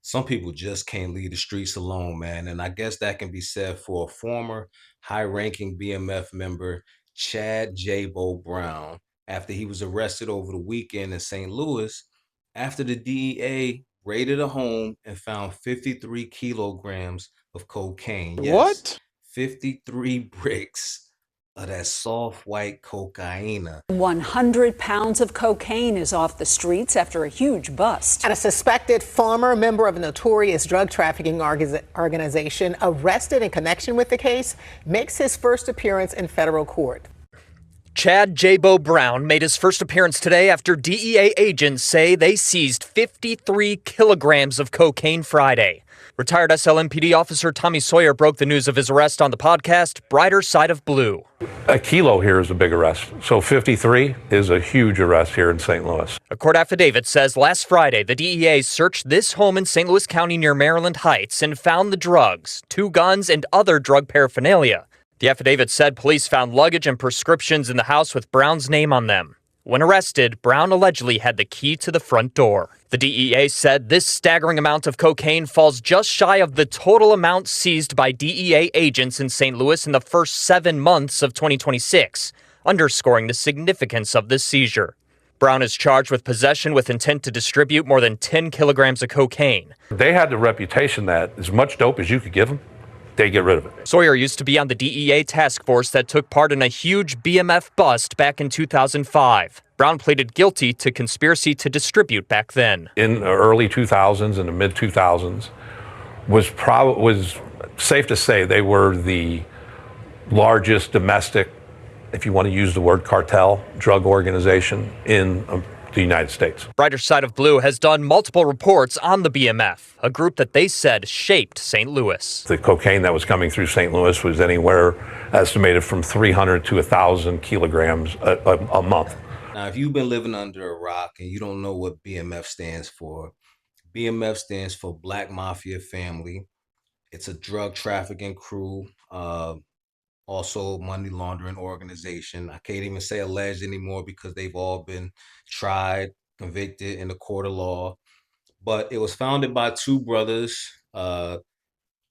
Some people just can't leave the streets alone, man. And I guess that can be said for a former high-ranking BMF member, Chad J-Bo Brown, after he was arrested over the weekend in St. Louis, after the DEA raided a home and found 53 kilograms of cocaine. Yes, What? 53 bricks of that soft white cocaine. 100 pounds of cocaine is off the streets after a huge bust. And a suspected former member of a notorious drug trafficking organization arrested in connection with the case makes his first appearance in federal court. Chad J-Bo Brown made his first appearance today after DEA agents say they seized 53 kilograms of cocaine Friday. Retired SLMPD officer Tommy Sawyer broke the news of his arrest on the podcast Brighter Side of Blue. A kilo here is a big arrest. So 53 is a huge arrest here in St. Louis. A court affidavit says last Friday, the DEA searched this home in St. Louis County near Maryland Heights and found the drugs, 2 guns, and other drug paraphernalia. The affidavit said police found luggage and prescriptions in the house with Brown's name on them. When arrested, Brown allegedly had the key to the front door. The DEA said this staggering amount of cocaine falls just shy of the total amount seized by DEA agents in St. Louis in the first 7 months of 2026, underscoring the significance of this seizure. Brown is charged with possession with intent to distribute more than 10 kilograms of cocaine. They had the reputation that as much dope as you could give them, they get rid of it. Sawyer used to be on the DEA task force that took part in a huge BMF bust back in 2005. Brown pleaded guilty to conspiracy to distribute back then. In the early 2000s and the mid 2000s, was safe to say they were the largest domestic, if you want to use the word cartel, drug organization in the United States. Brighter Side of Blue has done multiple reports on the BMF, a group that they said shaped St. Louis. The cocaine that was coming through St. Louis was anywhere estimated from 300 to 1,000 kilograms a month. Now, if you've been living under a rock and you don't know what BMF stands for, BMF stands for Black Mafia Family. It's a drug trafficking crew, also money laundering organization. I can't even say alleged anymore because they've all been tried, convicted in the court of law. But it was founded by 2 brothers,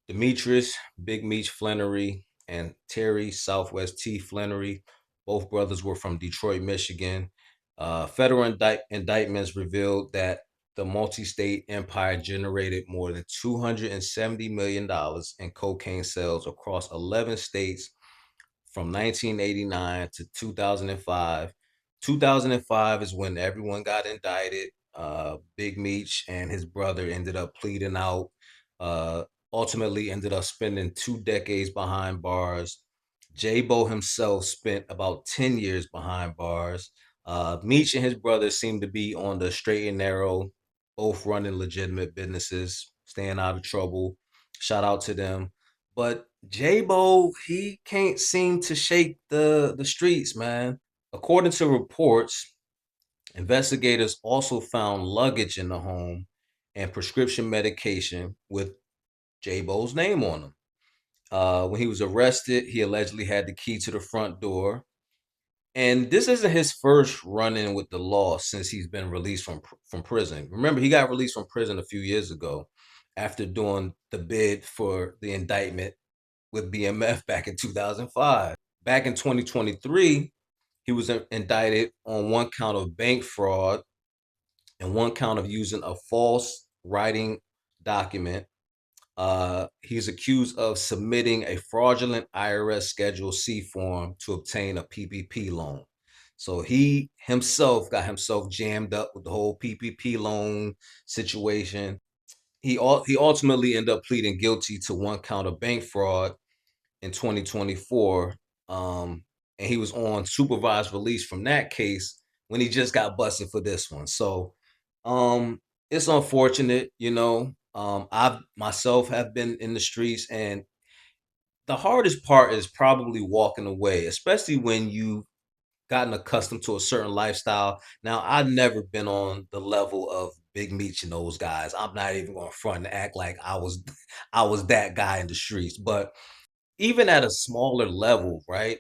Demetrius Big Meech Flannery and Terry Southwest T Flannery. Both brothers were from Detroit, Michigan. Federal indictments revealed that the multi-state empire generated more than $270 million in cocaine sales across 11 states from 1989 to 2005. 2005 is when everyone got indicted. Big Meech and his brother ended up pleading out, ultimately ended up spending 2 decades behind bars. J-Bo himself spent about 10 years behind bars. Meech and his brother seem to be on the straight and narrow, both running legitimate businesses, staying out of trouble. Shout out to them. But J-Bo, he can't seem to shake the streets, man. According to reports, investigators also found luggage in the home and prescription medication with J-Bo's name on them. When he was arrested, he allegedly had the key to the front door. And this isn't his first run-in with the law since he's been released from prison. Remember, he got released from prison a few years ago after doing the bid for the indictment with BMF back in 2005. Back in 2023, he was indicted on 1 count of bank fraud and 1 count of using a false writing document. He's accused of submitting a fraudulent IRS Schedule C form to obtain a PPP loan. So he himself got himself jammed up with the whole PPP loan situation. He ultimately ended up pleading guilty to 1 count of bank fraud in 2024. And he was on supervised release from that case when he just got busted for this one. So it's unfortunate, you know. I myself have been in the streets, and the hardest part is probably walking away, especially when you've gotten accustomed to a certain lifestyle. Now, I've never been on the level of Big Meech and those guys. I'm not even going to front and act like I was that guy in the streets. But even at a smaller level, right?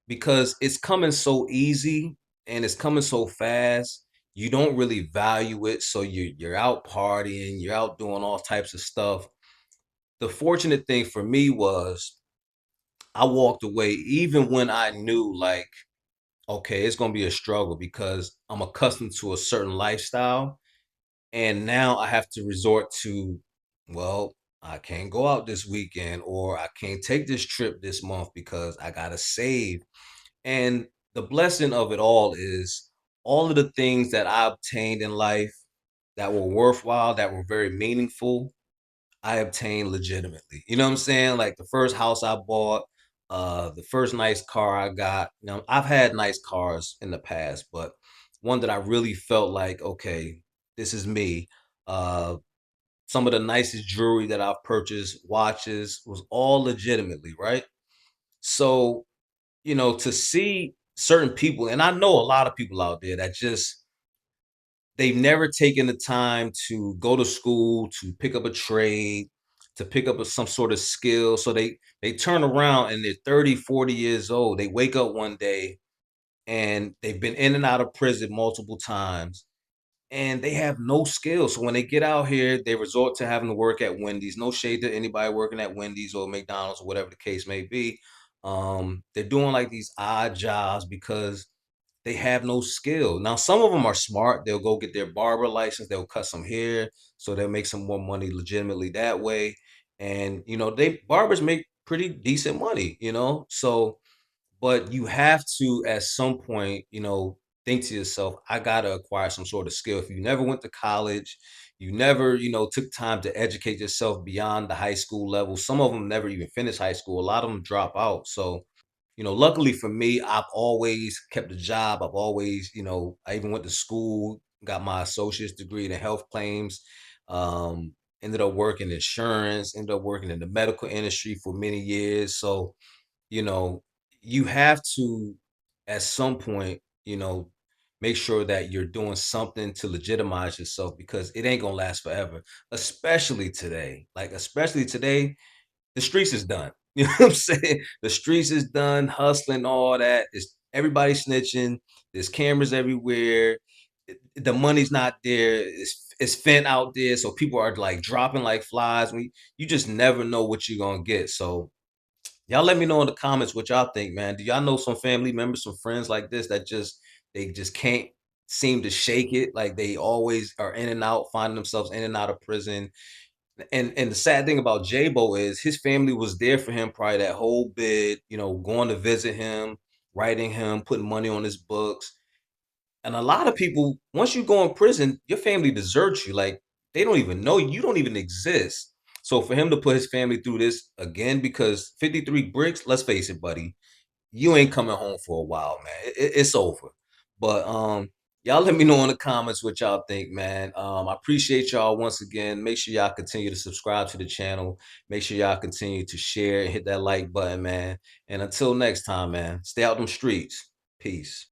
Because it's coming so easy and it's coming so fast, you don't really value it. So you're out partying, you're out doing all types of stuff. The fortunate thing for me was I walked away even when I knew like, okay, it's gonna be a struggle because I'm accustomed to a certain lifestyle. And now I have to resort to, well, I can't go out this weekend or I can't take this trip this month because I gotta save. And the blessing of it all is all of the things that I obtained in life that were worthwhile, that were very meaningful, I obtained legitimately. You know what I'm saying? Like the first house I bought, the first nice car I got. Now I've had nice cars in the past, but one that I really felt like, okay, this is me. Uh, some of the nicest jewelry that I've purchased, watches, was all legitimately, right? So, to see certain people, and I know a lot of people out there that just they've never taken the time to go to school, to pick up a trade, to pick up some sort of skill. So they turn around and they're 30, 40 years old. They wake up one day and they've been in and out of prison multiple times and they have no skills. So when they get out here, they resort to having to work at Wendy's. No shade to anybody working at Wendy's or McDonald's or whatever the case may be. They're doing like these odd jobs because they have no skill. Now, some of them are smart. They'll go get their barber license. They'll cut some hair, so they'll make some more money legitimately that way. And they barbers make pretty decent money. So but you have to, at some point, think to yourself, I got to acquire some sort of skill. If you never went to college, you never, took time to educate yourself beyond the high school level. Some of them never even finish high school. A lot of them drop out. So, luckily for me, I've always kept a job. I've always, I even went to school, got my associate's degree in health claims, ended up working insurance, ended up working in the medical industry for many years. So, you know, you have to, at some point, make sure that you're doing something to legitimize yourself because it ain't gonna last forever, especially today. Like, especially today, the streets is done. You know what I'm saying? The streets is done, hustling, all that. It's everybody snitching. There's cameras everywhere. The money's not there. It's fent out there, so people are like dropping like flies. You just never know what you're gonna get. So y'all let me know in the comments what y'all think, man. Do y'all know some family members, some friends like this that they just can't seem to shake it? Like they always are in and out, finding themselves in and out of prison. And the sad thing about J-Bo is his family was there for him probably that whole bid, going to visit him, writing him, putting money on his books. And a lot of people, once you go in prison, your family deserts you. Like they don't even know you. You don't even exist. So for him to put his family through this again, because 53 bricks, let's face it, buddy, you ain't coming home for a while, man. It's over. But y'all let me know in the comments what y'all think, man. I appreciate y'all once again. Make sure y'all continue to subscribe to the channel. Make sure y'all continue to share and hit that like button, man. And until next time, man, stay out them streets. Peace.